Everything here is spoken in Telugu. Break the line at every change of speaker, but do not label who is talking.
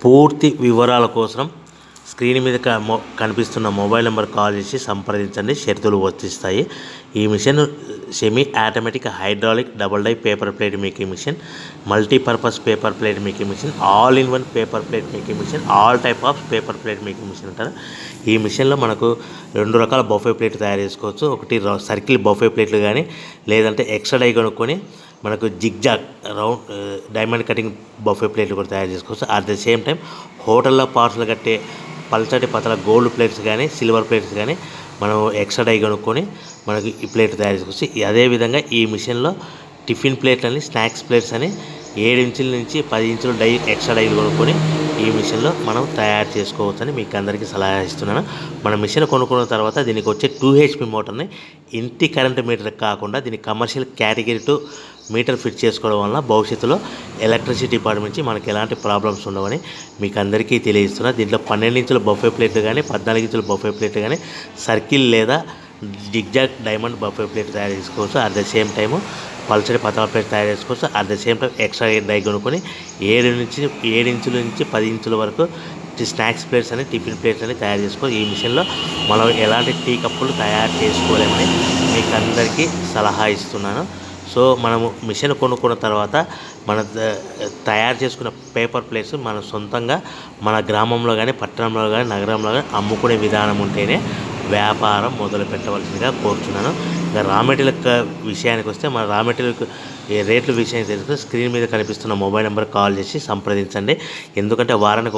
పూర్తి వివరాల కోసం స్క్రీన్ మీద కనిపిస్తున్న మొబైల్ నెంబర్ కాల్ చేసి సంప్రదించండి. షరతులు వర్తిస్తాయి. ఈ machine semi automatic hydraulic double die paper plate making machine, multipurpose paper plate making machine, all in one paper plate making machine, all type of paper plate making machine అంటారు. ఈ మిషన్లో మనకు 2 రకాల బఫే ప్లేట్ తయారు చేసుకోవచ్చు. ఒకటి సర్కిల్ బఫే ప్లేట్లు కానీ, లేదంటే ఎక్స్ట్రా డై కొనుక్కొని మనకు zigzag round diamond cutting buffet ప్లేట్లు కూడా తయారు చేసుకోవచ్చు. అట్ ద సేమ్ టైం హోటల్లో పార్సల్ కట్టే పల్చటి పతల గోల్డ్ ప్లేట్స్ కానీ, సిల్వర్ ప్లేట్స్ కానీ మనం ఎక్స్ట్రా డై కొనుక్కొని మనకి ఈ ప్లేట్ తయారు చేసుకోవచ్చు. అదేవిధంగా ఈ మిషన్లో టిఫిన్ ప్లేట్లు అని, స్నాక్స్ ప్లేట్స్ అని 7 ఇంచుల నుంచి 10 ఇంచుల డై ఎక్స్ట్రా డైలు కొనుక్కొని ఈ మిషన్లో మనం తయారు చేసుకోవచ్చని మీకు అందరికీ సలహా ఇస్తున్నాను. మన మిషన్ కొనుక్కున్న తర్వాత దీనికి వచ్చే 2 HP మోటార్ని ఇంటి కరెంట్ మీటర్ కాకుండా దీనికి కమర్షియల్ కేటగిరీ 2 మీటర్ ఫిట్ చేసుకోవడం వల్ల భవిష్యత్తులో ఎలక్ట్రిసిటీ డిపార్ట్మెంట్ నుంచి మనకి ఎలాంటి ప్రాబ్లమ్స్ ఉండవని మీకు అందరికీ తెలియజేస్తున్నా. దీంట్లో 12 ఇంచుల బఫే ప్లేట్లు కానీ, 14 ఇంచుల బఫే ప్లేట్లు కానీ, సర్కిల్ లేదా జిగ్జాగ్ డైమండ్ బఫే ప్లేట్ తయారు చేసుకోవచ్చు. అట్ ద సేమ్ టైము పల్చడి పతల ప్లేట్ తయారు చేసుకోవచ్చు. At the same time extra die కొనుక్కొని 7 ఇంచుల నుంచి 10 ఇంచుల వరకు స్నాక్స్ ప్లేట్స్ అని, టిఫిన్ ప్లేట్స్ అని తయారు చేసుకోవచ్చు. ఈ మిషన్లో మనం ఎలాంటి టీ కప్పులు తయారు చేసుకోలేమని మీకు అందరికీ సలహా ఇస్తున్నాను. సో మనము మిషన్ కొనుక్కున్న తర్వాత మన తయారు చేసుకున్న పేపర్ ప్లేట్స్ మన సొంతంగా మన గ్రామంలో కానీ, పట్టణంలో కానీ, నగరంలో కానీ అమ్ముకునే విధానం ఉంటేనే వ్యాపారం మొదలు పెట్టవలసిందిగా కోరుతున్నాను. ఇంకా రా మెటీరియల్ విషయానికి వస్తే, మన రా మెటీరియల్ రేట్ల విషయానికి తెలుసుకుని స్క్రీన్ మీద కనిపిస్తున్న మొబైల్ నెంబర్ కాల్ చేసి సంప్రదించండి. ఎందుకంటే వారానికి